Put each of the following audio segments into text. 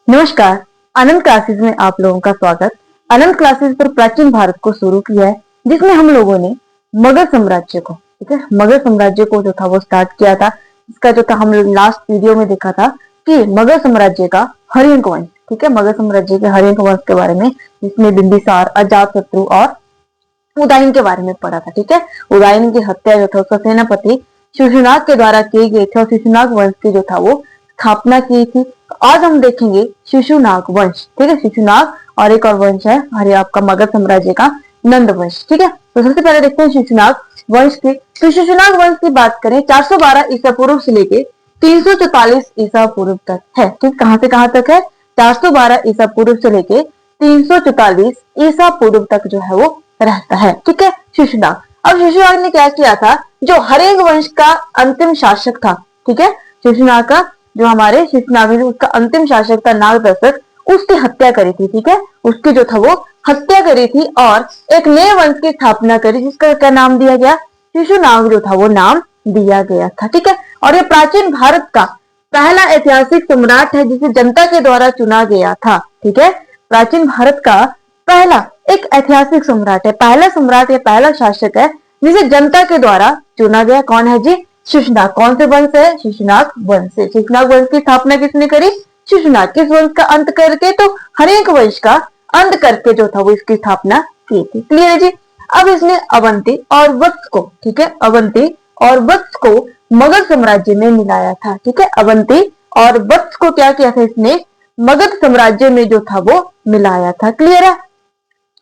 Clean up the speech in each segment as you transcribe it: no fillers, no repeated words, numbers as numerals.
नमस्कार। अनंत क्लासेस में आप लोगों का स्वागत। अनंत क्लासेस पर प्राचीन भारत को शुरू किया है, जिसमें हम लोगों ने मगध साम्राज्य को, ठीक है, मगध साम्राज्य को जो था वो स्टार्ट किया था। इसका जो था हम लोग लास्ट वीडियो में देखा था कि मगध साम्राज्य का हर्यंक वंश, ठीक है, मगध साम्राज्य के हर्यंक वंश के बारे में, जिसमें बिंबिसार, अजातशत्रु और उदयन के बारे में पढ़ा था। ठीक है, उदयन की हत्या जो था उसका सेनापति शिशुनाग के द्वारा किए गए थे और शिशुनाग वंश की जो था वो स्थापना की थी। आज हम देखेंगे शिशुनाग वंश, ठीक है, शिशुनाग और एक और वंश है हमारे आपका मगध साम्राज्य का नंद वंश। ठीक है, तो सबसे पहले देखते हैं शिशुनाग वंश की। तो शिशुनाग वंश की बात करें 412 ईसा पूर्व से लेके 344 ईसा पूर्व तक है। ठीक, कहां से कहां तक है? 412 ईसा पूर्व से लेके 344 ईसा पूर्व तक जो है वो रहता है। ठीक है, शिशुनाग। अब शिशुनाग ने क्या किया था? जो हर्यंक वंश का अंतिम शासक था, ठीक है, शिशुनाग का जो हमारे शिशुनाग उसका अंतिम शासक था नागदशक, उसकी हत्या करी थी। ठीक है, उसकी जो था वो हत्या करी थी और एक नए वंश की स्थापना करी, जिसका क्या नाम दिया गया? शिशुनाग जो था वो नाम दिया गया था। ठीक है, और ये प्राचीन भारत का पहला ऐतिहासिक सम्राट है जिसे जनता के द्वारा चुना गया था। ठीक है, प्राचीन भारत का पहला एक ऐतिहासिक सम्राट है, पहला सम्राट या पहला शासक है जिसे जनता के द्वारा चुना गया। कौन है जी? शिशुनाग। कौन से वंश है? शिशुनाग वंश से। शिशुनाग वंश की स्थापना किसने करी? शिशुनाग। किस वंश का अंत करके? तो हर्यंक वंश का अंत करके जो था वो इसकी स्थापना की थी। क्लियर है जी? अब इसने अवंती और वत्स को, ठीक है, अवंती और वत्स को मगध साम्राज्य में मिलाया था। ठीक है, अवंती और वत्स को क्या किया था इसने? मगध साम्राज्य में जो था वो मिलाया था। क्लियर है?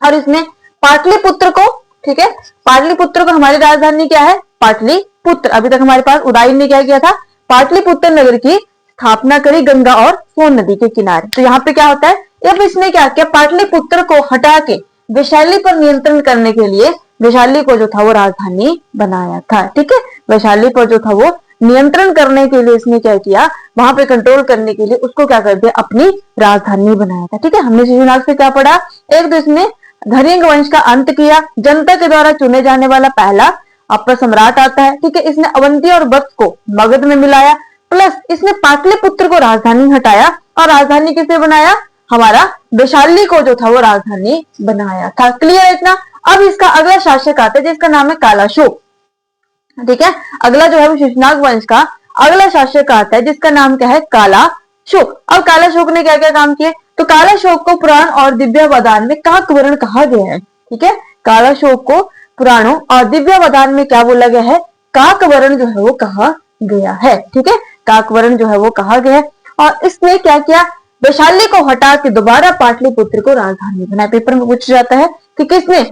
और इसने पाटलिपुत्र को, ठीक है, पाटलिपुत्र को हमारी राजधानी क्या है? पाटलिपुत्र। अभी तक हमारे पास उदयन ने क्या किया था? पाटलिपुत्र नगर की स्थापना करी गंगा और सोन नदी के किनारे। तो यहाँ पे क्या होता है? अब इसने क्या किया? पाटलिपुत्र को हटा के वैशाली पर नियंत्रण करने के लिए वैशाली को जो था वो राजधानी बनाया था। ठीक है, वैशाली पर जो था वो नियंत्रण करने के लिए इसने क्या किया? वहां पे कंट्रोल करने के लिए उसको क्या कर दिया? अपनी राजधानी बनाया था। ठीक है, हमने शिशुनाग से क्या पढ़ा? एक तो इसने हर्यंक वंश का अंत किया, जनता के द्वारा चुने जाने वाला पहला आपका सम्राट आता है। ठीक है, इसने अवंती और वत्स को मगध में मिलाया, प्लस इसने पाटलिपुत्र को राजधानी हटाया और राजधानी किसे बनाया? हमारा वैशाली को जो था वो राजधानी बनाया था। क्लियर है इतना? अब इसका अगला शासक आता है जिसका नाम है कालाशोक। ठीक है, अगला जो है वो शिशुनाग वंश का अगला शासक आता है जिसका नाम क्या है? कालाशोक। अब कालाशोक ने क्या क्या काम किए? तो कालाशोक को पुराण और दिव्यावदान में काकवर्ण कहा गया है। ठीक है, कालाशोक को पुराणों और दिव्यावदान में क्या बोला गया है? काकवर्ण जो है वो कहा गया है। ठीक है, काकवर्ण जो है वो कहा गया है। और इसने क्या किया? वैशाली को हटा के दोबारा पाटलिपुत्र को राजधानी बनाया। पेपर में पूछ जाता है कि किसने,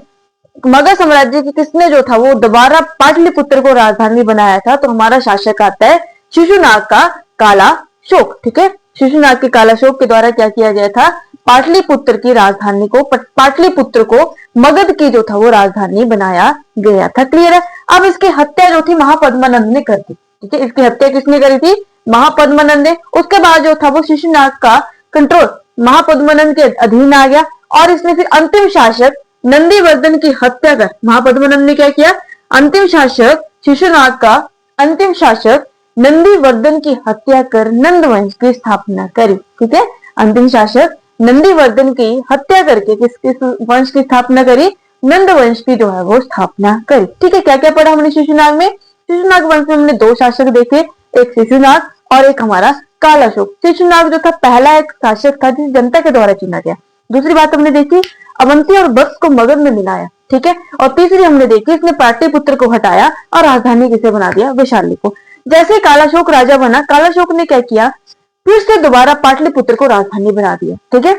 मगध साम्राज्य की किसने जो था वो दोबारा पाटलिपुत्र को राजधानी बनाया था? तो हमारा शासक आता है शिशुनाग का कालाशोक। ठीक है, शिशुनाग के कालाशोक के द्वारा क्या किया गया था? पाटलिपुत्र की राजधानी को, पाटलिपुत्र को मगध की जो था वो राजधानी बनाया गया था। क्लियर है? अब इसकी हत्या जो थी महापद्मानंद ने कर दी। ठीक है, इसकी हत्या किसने करी थी? महापद्मानंद ने। उसके बाद जो था वो शिशुनाग का कंट्रोल महापद्मानंद के अधीन आ गया और इसने फिर अंतिम शासक नंदीवर्धन की हत्या कर, महापद्मानंद ने क्या किया? अंतिम शासक शिशुनाग का अंतिम शासक नंदीवर्धन की हत्या कर नंद वंश की स्थापना करी। ठीक है, अंतिम शासक नंदीवर्धन की हत्या करके किस वंश की स्थापना करी? नंद वंश की जो है वो स्थापना करी। ठीक है, क्या क्या पढ़ा हमने शिशुनाग में? शिशुनाग वंश में हमने दो शासक देखे, एक शिशुनाग और एक हमारा कालाशोक। शिशुनाग जो था पहला एक शासक था जिसे जनता के द्वारा चुना गया। दूसरी बात हमने देखी अवंती और वत्स को मगध में मिलाया। ठीक है, और तीसरी हमने देखी इसने पाटलिपुत्र को हटाया और राजधानी किसे बना दिया? वैशाली को। जैसे कालाशोक राजा बना, कालाशोक ने क्या किया? फिर से दोबारा पाटलिपुत्र को राजधानी बना दिया। ठीक है,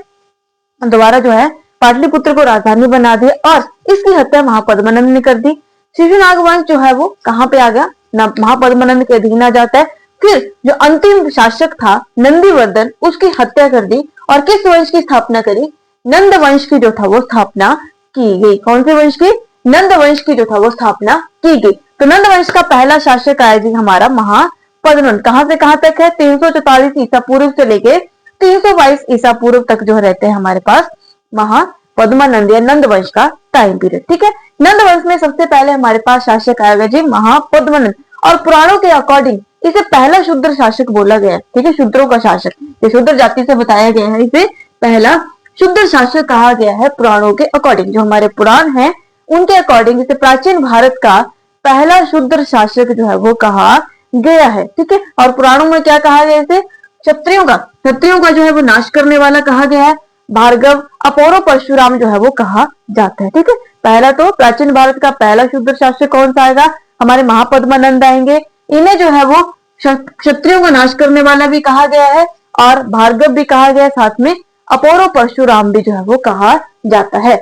दोबारा जो है पाटलिपुत्र को राजधानी बना दिया और इसकी हत्या महापद्मानंद ने कर दी। शिशुनाग वंश जो है वो कहां पे आ गया? महापद्मानंद के अधीन आ जाता है। फिर जो अंतिम शासक था नंदीवर्धन, उसकी हत्या कर दी और किस वंश की स्थापना करी? नंद वंश की जो था वो स्थापना की गई। कौन से वंश की? नंद वंश की जो था वो स्थापना की गई। तो नंद वंश का पहला शासक आया जी हमारा महापद्मानंद। कहां से कहां तक है? 344 ईसा पूर्व से लेके 322 ईसा पूर्व तक जो रहते हैं हमारे पास महापद्मानंद या नंद वंश का टाइम पीरियड। ठीक है, नंद वंश में सबसे पहले हमारे पास शासक आएगा जी महापद्मानंद। और पुराणों के अकॉर्डिंग इसे पहला शूद्र शासक बोला गया। ठीक है, शूद्रों का शासक, ये शूद्र जाति से बताया गया है, इसे पहला शूद्र शासक कहा गया है पुराणों के अकॉर्डिंग। जो हमारे पुराण है उनके अकॉर्डिंग इसे प्राचीन भारत का पहला शूद्र शासक जो है वो कहा गया है। ठीक है, और पुराणों में क्या कहा गया, इसे क्षत्रियों का जो है वो नाश करने वाला कहा गया है। भार्गव, अपौरो, परशुराम जो है वो कहा जाता है। ठीक है, पहला तो प्राचीन भारत का पहला शूद्र शासक कौन सा आएगा, हमारे महापद्मानंद आएंगे। इन्हें जो है वो क्षत्रियों का नाश करने वाला भी कहा गया है और भार्गव भी कहा गया है, साथ में अपौरो परशुराम भी जो है वो कहा जाता है।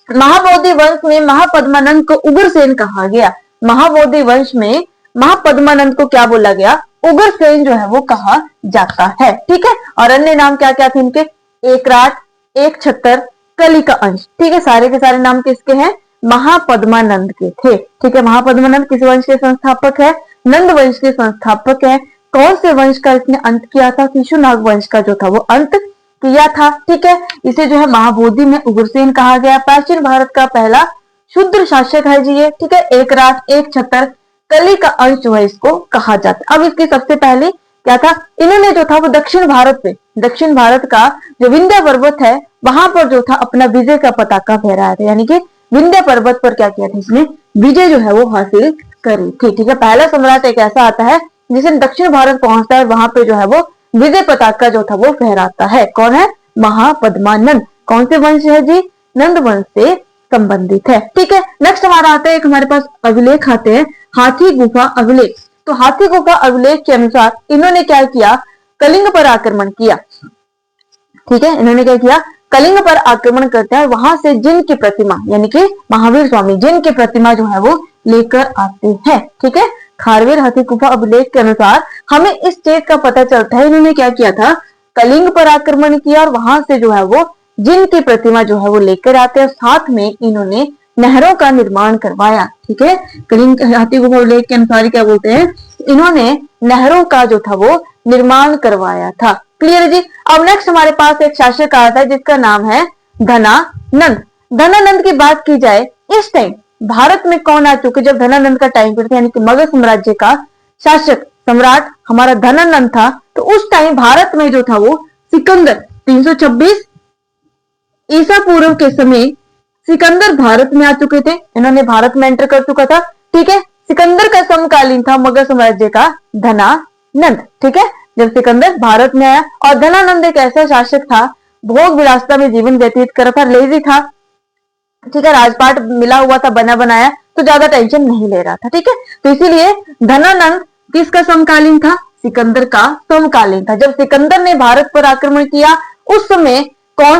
महाबोधि वंश में महापद्मानंद को उग्रसेन कहा गया। महाबोधि वंश में महापद्मानंद को क्या बोला गया, उग्रसेन जो है वो कहा जाता है। ठीक है, और अन्य नाम क्या क्या थे इनके, एकराट, एक छतर, कली का अंश। ठीक है, सारे के सारे नाम किसके हैं, महापद्मानंद के थे। ठीक है, महापद्मानंद किस वंश के संस्थापक है, नंद वंश के संस्थापक है। कौन से वंश का इसने अंत किया था, शिशुनाग वंश का जो था वो अंत किया था। ठीक है, इसे जो है महाबोधि में उग्रसेन कहा गया। प्राचीन भारत का पहला शूद्र शासक है जी ये। ठीक है, एक राट, एक छतर, कली का अंश जो है इसको कहा जाता है। अब इसके सबसे पहले क्या था, इन्होंने जो था वो दक्षिण भारत का जो विंध्य पर्वत है वहां पर जो था अपना विजय का पताका फहराया था। यानी कि विंध्य पर्वत पर क्या किया था, इसने विजय जो है वो हासिल करी थी। ठीक है, पहला सम्राट एक ऐसा आता है जिसे दक्षिण भारत पहुंचता है, वहां पे जो है वो विजय पताका जो था वो फहराता है। कौन है, महापद्मानंद। कौन से वंश है जी, नंद वंश से संबंधित है। ठीक है, नेक्स्ट हमारा आता है, एक हमारे पास अभिलेख आते हैं, हाथी गुफा अभिलेख। तो हाथी गुफा अभिलेख के अनुसार इन्होंने क्या किया, कलिंग पर आक्रमण किया। ठीक है, इन्होंने क्या किया, कलिंग पर आक्रमण करते हैं, वहां से जिन की प्रतिमा यानी कि महावीर स्वामी जिन की प्रतिमा जो है वो लेकर आते हैं। ठीक है, खारवेल हाथी गुफा अभिलेख के अनुसार हमें इस चीज का पता चलता है, इन्होंने क्या किया था, कलिंग पर आक्रमण किया और वहां से जो है वो जिन की प्रतिमा जो है वो लेकर आते हैं, साथ में इन्होंने नहरों का निर्माण करवाया। ठीक है, कलिंग हाथी गुफा अभिलेख के अनुसार क्या बोलते हैं, इन्होंने नहरों का जो था वो निर्माण करवाया था। क्लियर है जी। अब नेक्स्ट हमारे पास एक शासक आता है जिसका नाम है धनानंद। धनानंद की बात की जाए, इस टाइम भारत में कौन आ चुके, जब धनानंद का टाइम पीरियड यानी कि मगध साम्राज्य का शासक सम्राट हमारा धनानंद था, तो उस टाइम भारत में जो था वो सिकंदर 326 ईसा पूर्व के समय सिकंदर भारत में आ चुके थे। इन्होंने भारत में एंटर कर चुका था। ठीक है, सिकंदर का समकालीन था मगध साम्राज्य का धनानंद। ठीक है, जब सिकंदर भारत में आया, और धनानंद एक ऐसा शासक था, भोग विलासता में जीवन व्यतीत कर था, लेजी था। ठीक है, राजपाट मिला हुआ था बना बनाया, तो ज्यादा टेंशन नहीं ले रहा था। ठीक है, तो इसीलिए धनानंद किसका समकालीन था, सिकंदर का समकालीन था। जब सिकंदर ने भारत पर आक्रमण किया उस समय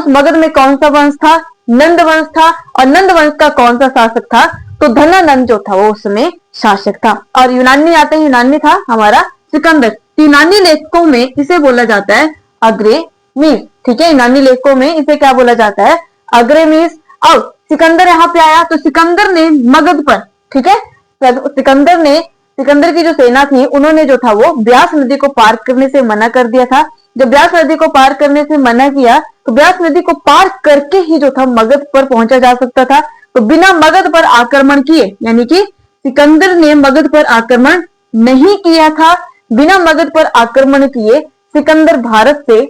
मगध में कौन सा वंश था, नंद वंश था, और नंद वंश का कौन सा शासक था, तो धनानंद जो था वो उस समय शासक था। और यूनानी आते हैं, यूनानी था हमारा सिकंदर। यूनानी लेखकों में इसे बोला जाता है अग्रेमीस। ठीक है, यूनानी लेखकों में इसे क्या बोला जाता है, अग्रेमीस। अब सिकंदर यहाँ पे आया तो सिकंदर ने मगध पर, ठीक है, सिकंदर की जो सेना थी उन्होंने जो था वो ब्यास नदी को पार करने से मना कर दिया था। जब ब्यास नदी को पार करने से मना किया तो ब्यास नदी को पार करके ही जो था मगध पर पहुंचा जा सकता था। तो बिना मगध पर आक्रमण किए, यानी कि सिकंदर ने मगध पर आक्रमण नहीं किया था, बिना मगध पर आक्रमण किए सिकंदर भारत से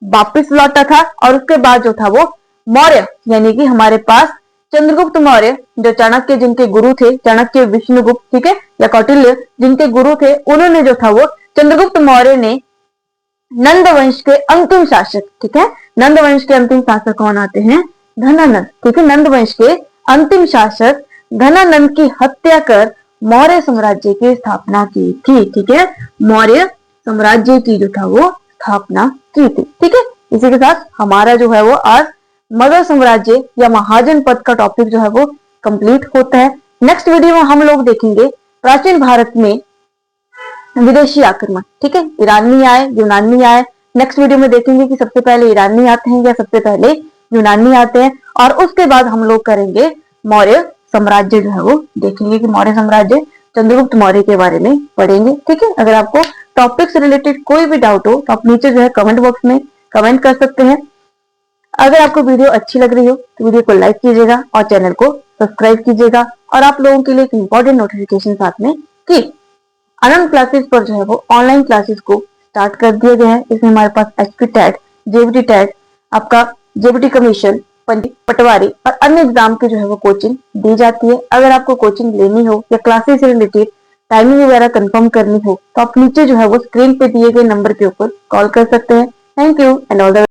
वापस लौटा था। और उसके बाद जो था वो मौर्य यानी कि हमारे पास चंद्रगुप्त मौर्य, जो चाणक्य जिनके गुरु थे, चाणक्य, विष्णुगुप्त, ठीक है, या कौटिल्य जिनके गुरु थे, उन्होंने जो था वो चंद्रगुप्त मौर्य ने नंद वंश के अंतिम शासक, ठीक है, नंद वंश के अंतिम शासक कौन आते हैं, धनानंद। ठीक है, नंद वंश के अंतिम शासक धनानंद की हत्या कर मौर्य साम्राज्य की स्थापना की थी। ठीक है, मौर्य साम्राज्य की जो था वो स्थापना की थी। ठीक है, इसी के साथ हमारा जो है वो आज मगध साम्राज्य या महाजन पद का टॉपिक जो है वो कंप्लीट होता है। नेक्स्ट वीडियो में हम लोग देखेंगे प्राचीन भारत में विदेशी आक्रमण। ठीक है, ईरानी आए, यूनानी आए। नेक्स्ट वीडियो में देखेंगे कि सबसे पहले ईरानी आते हैं या सबसे पहले यूनानी आते हैं, और उसके बाद हम लोग करेंगे मौर्य साम्राज्य जो है वो देखेंगे कि मौर्य साम्राज्य चंद्रगुप्त मौर्य के बारे में पढ़ेंगे। ठीक है, अगर आपको टॉपिक से रिलेटेड कोई भी डाउट हो तो आप नीचे जो है कमेंट बॉक्स में कमेंट कर सकते हैं। अगर आपको वीडियो अच्छी लग रही हो तो वीडियो को लाइक कीजिएगा और चैनल को सब्सक्राइब कीजिएगा, और आप लोगों के लिए एक इंपॉर्टेंट नोटिफिकेशन साथ में की आनंद क्लासेस पर जो है वो ऑनलाइन क्लासेस को स्टार्ट कर दिया गया है। इसमें हमारे पास एचपी टेट, जेबीटी टेट, आपका जेबीटी कमीशन, पटवारी और अन्य एग्जाम की जो है वो कोचिंग दी जाती है। अगर आपको कोचिंग लेनी हो या क्लासेस से रिलेटेड टाइमिंग वगैरह कंफर्म करनी हो तो आप नीचे जो है वो स्क्रीन पे दिए गए नंबर के ऊपर कॉल कर सकते हैं। Thank you and all the